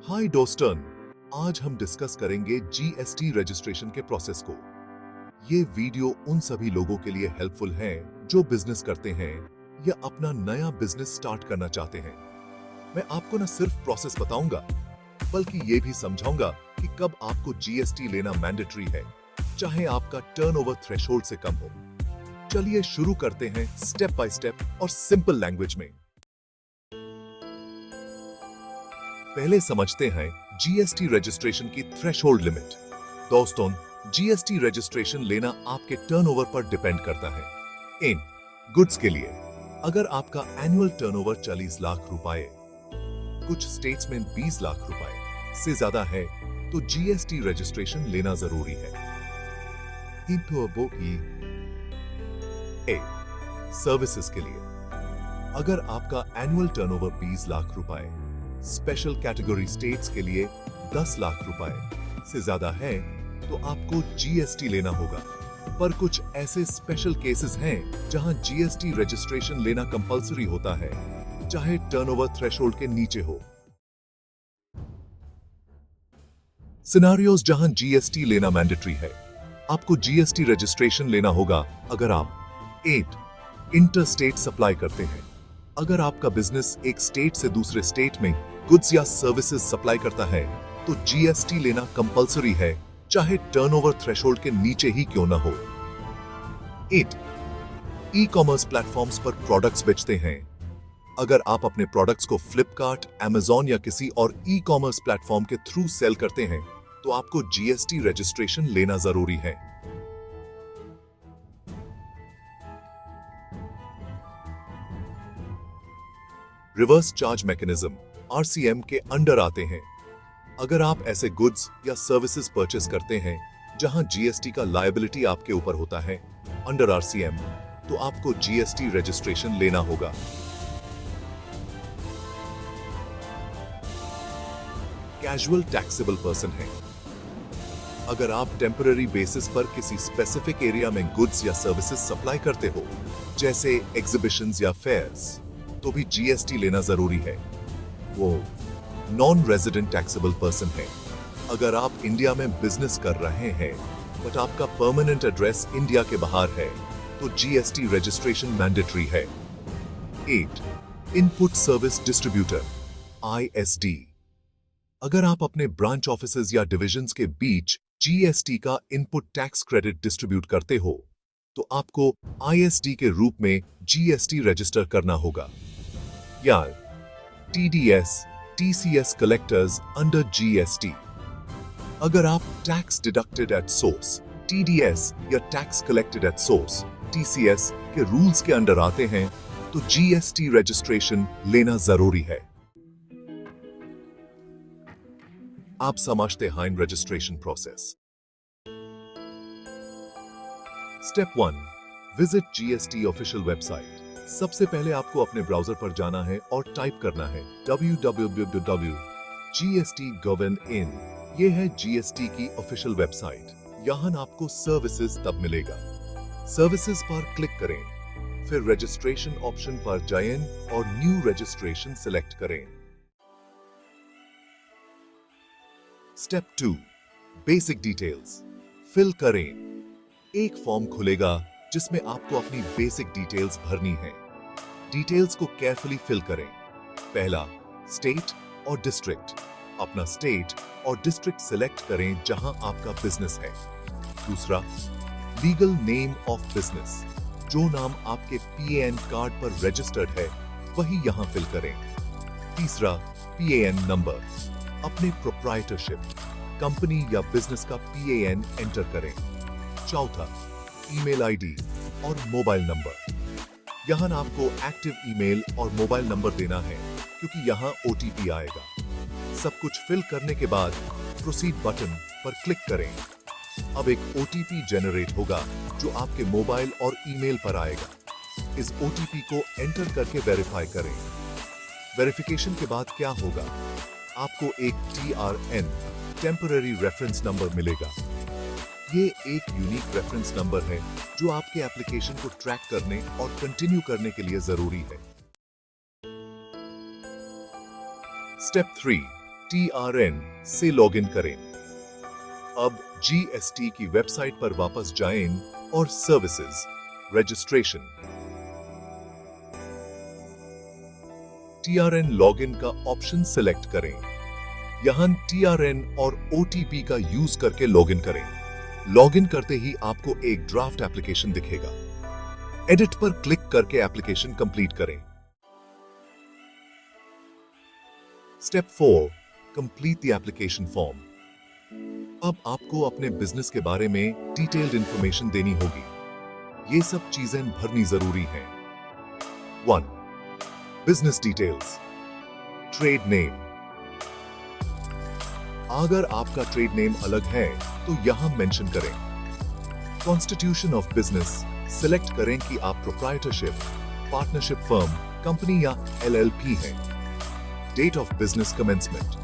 हाय दोस्तन, आज हम डिस्कस करेंगे जीएसटी रजिस्ट्रेशन के प्रोसेस को। ये वीडियो उन सभी लोगों के लिए हेल्पफुल है जो बिजनेस करते हैं या अपना नया बिजनेस स्टार्ट करना चाहते हैं। मैं आपको न सिर्फ प्रोसेस बताऊंगा, बल्कि ये भी समझाऊंगा कि कब आपको जीएसटी लेना मैंडेटरी है, चाहे आपका टर्नओवर थ्रेशोल्ड से कम हो। चलिए शुरू करते हैं स्टेप बाय स्टेप और सिंपल लैंग्वेज में। पहले समझते हैं जीएसटी रजिस्ट्रेशन की थ्रेशोल्ड लिमिट। दोस्तों, जीएसटी रजिस्ट्रेशन लेना आपके टर्नओवर पर डिपेंड करता है। इन गुड्स के लिए अगर आपका एनुअल टर्नओवर 40 लाख रुपए, कुछ स्टेट्स में 20 लाख रुपए से ज्यादा है, तो जीएसटी रजिस्ट्रेशन लेना जरूरी है। सर्विसेज के लिए अगर आपका एनुअल टर्नओवर 20 लाख रुपए, स्पेशल कैटेगरी स्टेट्स के लिए 10 लाख रुपए से ज्यादा है, तो आपको जीएसटी लेना होगा। पर कुछ ऐसे स्पेशल केसेस हैं जहां जीएसटी रजिस्ट्रेशन लेना कंपलसरी होता है, चाहे टर्नओवर थ्रेशोल्ड के नीचे हो। सिनेरियोज जहां जीएसटी लेना मैंडेटरी है। आपको जीएसटी रजिस्ट्रेशन लेना होगा अगर आप 8 इंटर स्टेट सप्लाई करते हैं। अगर आपका बिजनेस एक स्टेट से दूसरे स्टेट में गुड्स या सर्विसेज सप्लाई करता है, तो जीएसटी लेना कंपलसरी है, चाहे टर्नओवर थ्रेशोल्ड के नीचे ही क्यों ना हो। 8 ई कॉमर्स प्लेटफॉर्म्स पर प्रोडक्ट्स बेचते हैं। अगर आप अपने प्रोडक्ट्स को फ्लिपकार्ट, अमेजॉन या किसी और ई कॉमर्स प्लेटफॉर्म के थ्रू सेल करते हैं, तो आपको जीएसटी रजिस्ट्रेशन लेना जरूरी है। रिवर्स चार्ज मैकेनिज्म आरसीएम के अंडर आते हैं। अगर आप ऐसे गुड्स या सर्विसेज परचेस करते हैं जहां जीएसटी का लायबिलिटी आपके ऊपर होता है अंडर आरसीएम, तो आपको जीएसटी रजिस्ट्रेशन लेना होगा। कैजुअल टैक्सेबल पर्सन है। अगर आप टेम्पररी बेसिस पर किसी स्पेसिफिक एरिया में गुड्स या सर्विसेज सप्लाई करते हो, जैसे एग्जीबिशंस या फेयर्स, तो भी जीएसटी लेना जरूरी है। वो नॉन रेजिडेंट टैक्सेबल पर्सन है। अगर आप इंडिया में बिजनेस कर रहे हैं बट आपका परमानेंट एड्रेस इंडिया के बाहर है, तो जीएसटी रजिस्ट्रेशन मैंडेटरी है। 8 इनपुट सर्विस डिस्ट्रीब्यूटर आईएसडी। अगर आप अपने ब्रांच ऑफिसेज या डिविजन्स के बीच जीएसटी का इनपुट टैक्स क्रेडिट डिस्ट्रीब्यूट करते हो, तो आपको आईएसडी के रूप में जीएसटी रजिस्टर करना होगा। या TDS, TCS collectors under GST. अगर आप tax deducted at source, TDS, या tax collected at source, TCS के रूल्स के अंडर आते हैं, तो जीएसटी रजिस्ट्रेशन लेना जरूरी है। आप समझते हैं registration process. Step 1, visit GST official website. सबसे पहले आपको अपने ब्राउजर पर जाना है और टाइप करना है www.gst.gov.in। ये है जीएसटी की ऑफिशियल वेबसाइट। यहाँ आपको सर्विसेज तब मिलेगा। सर्विसेज पर क्लिक करें, फिर रजिस्ट्रेशन ऑप्शन पर जाएं और न्यू रजिस्ट्रेशन सिलेक्ट करें। स्टेप 2, बेसिक डिटेल्स फिल करें। एक फॉर्म खुलेगा जिसमें आपको अपनी बेसिक डिटेल्स भरनी है। डिटेल्स को केयरफुली फिल करें। पहला, स्टेट और डिस्ट्रिक्ट। अपना स्टेट और डिस्ट्रिक्ट सिलेक्ट करें जहां आपका बिजनेस है। दूसरा, लीगल नेम ऑफ बिजनेस। जो नाम आपके पीएएन कार्ड पर रजिस्टर्ड है, वही यहां फिल करें। तीसरा, पीएएन नंबर। अपने प्रोप्राइटरशिप, कंपनी या बिजनेस का पीएएन एंटर करें। चौथा, ईमेल आईडी और मोबाइल नंबर। यहां आपको एक्टिव ईमेल और मोबाइल नंबर देना है, क्योंकि यहां ओटीपी आएगा। सब कुछ फिल करने के बाद प्रोसीड बटन पर क्लिक करें। अब एक ओटीपी जनरेट होगा जो आपके मोबाइल और ईमेल पर आएगा। इस ओटीपी को एंटर करके वेरीफाई करें। वेरिफिकेशन के बाद क्या होगा? आपको एक टीआरएन, टेम्पररी रेफरेंस नंबर मिलेगा। ये एक यूनिक रेफरेंस नंबर है जो आपके एप्लीकेशन को ट्रैक करने और कंटिन्यू करने के लिए जरूरी है। स्टेप 3, TRN से लॉगिन करें। अब GST की वेबसाइट पर वापस जाएं और सर्विसेज, रजिस्ट्रेशन, TRN लॉगिन का ऑप्शन सिलेक्ट करें। यहां TRN और OTP का यूज करके लॉगिन करें। लॉगिन करते ही आपको एक ड्राफ्ट एप्लीकेशन दिखेगा। एडिट पर क्लिक करके एप्लीकेशन कंप्लीट करें। Step 4, complete the application form. अब आपको अपने बिजनेस के बारे में डिटेल्ड इंफॉर्मेशन देनी होगी। ये सब चीजें भरनी जरूरी हैं। 1. Business details, trade name. अगर आपका ट्रेड नेम अलग है तो यहां मेंशन करें। कॉन्स्टिट्यूशन ऑफ बिजनेस सिलेक्ट करें कि आप प्रोप्राइटरशिप, पार्टनरशिप फर्म, कंपनी या LLP हैं। डेट ऑफ बिजनेस कमेंसमेंट,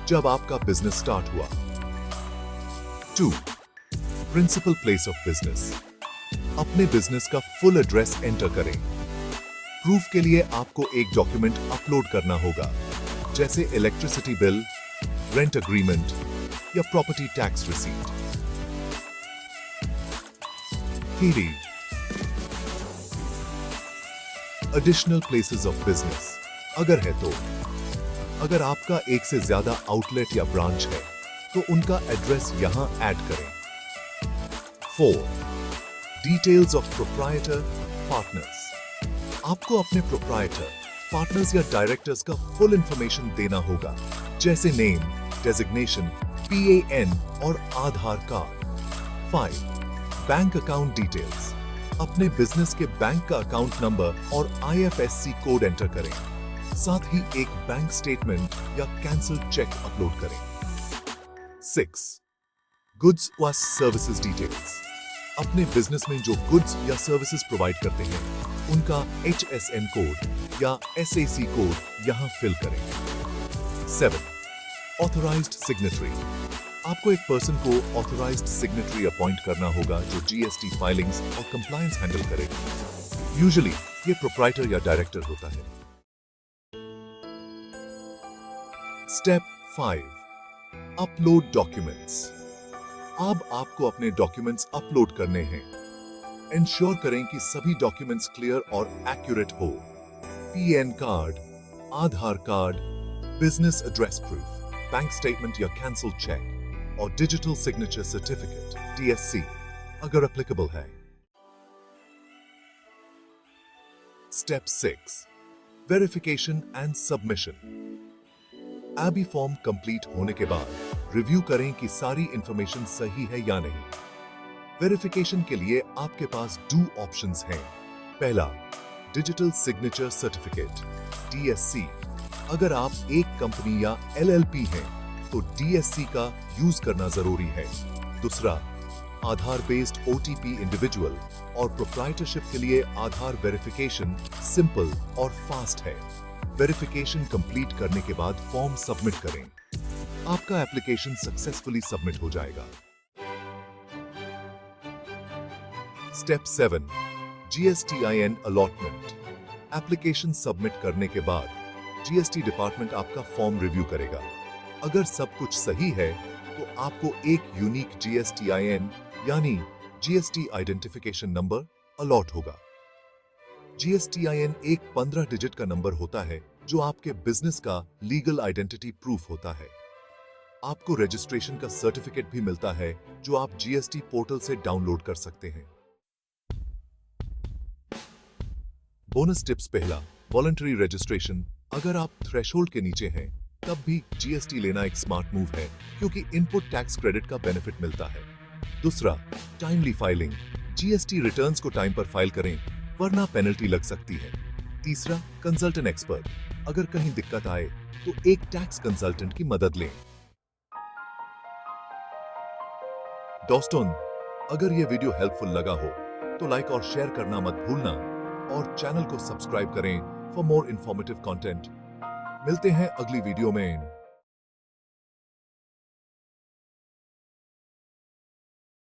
जब आपका बिजनेस स्टार्ट हुआ। 2. प्रिंसिपल प्लेस ऑफ बिजनेस, अपने बिजनेस का फुल एड्रेस एंटर करें। प्रूफ के लिए आपको एक डॉक्यूमेंट अपलोड करना होगा, जैसे इलेक्ट्रिसिटी बिल, रेंट अग्रीमेंट या property tax receipt. 3. Additional places of business, अगर है तो। अगर आपका एक से ज्यादा आउटलेट या ब्रांच है तो उनका एड्रेस यहां ऐड करें। 4. डिटेल्स ऑफ प्रोप्राइटर, पार्टनर्स, आपको अपने प्रोप्राइटर, पार्टनर्स या डायरेक्टर्स का फुल इंफॉर्मेशन देना होगा, जैसे नेम, डेजिग्नेशन, PAN और आधार कार्ड। 5. बैंक अकाउंट डिटेल्स, अपने बिजनेस के बैंक का अकाउंट नंबर और IFSC कोड एंटर करें। साथ ही एक बैंक स्टेटमेंट या कैंसिल्ड चेक अपलोड करें। 6. गुड्स व सर्विसेज डिटेल्स, अपने बिजनेस में जो गुड्स या सर्विसेज प्रोवाइड करते हैं उनका HSN कोड या SAC कोड यहां फिल करें। 7. ऑथराइज्ड सिग्नेटरी, आपको एक पर्सन को ऑथराइज्ड सिग्नेटरी अपॉइंट करना होगा जो GST फाइलिंग्स और कंप्लायंस हैंडल करे। यूजुअली ये प्रोप्राइटर या डायरेक्टर होता है। Step 5, upload documents. अब आपको अपने डॉक्यूमेंट्स अपलोड करने हैं। इंश्योर करें कि सभी डॉक्यूमेंट्स क्लियर और एक्यूरेट हो। PN card, Aadhaar card, business address proof, bank statement या कैंसिल चेक और डिजिटल सिग्नेचर सर्टिफिकेट DSC अगर एप्लीकेबल है। Step 6, verification and submission. एबी फॉर्म कंप्लीट होने के बाद रिव्यू करें कि सारी इंफॉर्मेशन सही है या नहीं। वेरिफिकेशन के लिए आपके पास 2 ऑप्शंस हैं। पहला, डिजिटल सिग्नेचर सर्टिफिकेट DSC। अगर आप एक कंपनी या LLP हैं तो DSC का यूज करना जरूरी है। दूसरा, आधार बेस्ड OTP इंडिविजुअल और प्रोप्राइटरशिप के लिए आधार वेरिफिकेशन सिंपल और फास्ट है। वेरिफिकेशन कंप्लीट करने के बाद फॉर्म सबमिट करें। आपका एप्लीकेशन सक्सेसफुली सबमिट हो जाएगा। Step 7, GSTIN allotment. Application submit करने के बाद GST डिपार्टमेंट आपका फॉर्म रिव्यू करेगा। अगर सब कुछ सही है तो आपको एक यूनिक GSTIN यानी GST आइडेंटिफिकेशन नंबर अलॉट होगा। GSTIN एक 15 डिजिट का नंबर होता है जो आपके बिजनेस का लीगल आइडेंटिटी प्रूफ होता है। आपको रजिस्ट्रेशन का सर्टिफिकेट भी मिलता है जो आप GST पोर्टल से डाउनलोड कर सकते हैं। Bonus tips. पहला, वॉलंटरी रजिस्ट्रेशन। अगर आप थ्रेशोल्ड के नीचे हैं तब भी GST लेना एक स्मार्ट मूव है क्योंकि इनपुट टैक्स क्रेडिट का बेनिफिट मिलता है। दूसरा, टाइमली फाइलिंग। GST रिटर्न्स को टाइम पर फाइल करें वरना पेनल्टी लग सकती है। तीसरा, कंसल्टेंट एक्सपर्ट। अगर कहीं दिक्कत आए तो एक टैक्स कंसल्टेंट की मदद लें। दोस्तों, अगर ये वीडियो हेल्पफुल लगा हो तो लाइक और शेयर करना मत भूलना और चैनल को सब्सक्राइब करें फॉर मोर इंफॉर्मेटिव कंटेंट। मिलते हैं अगली वीडियो में।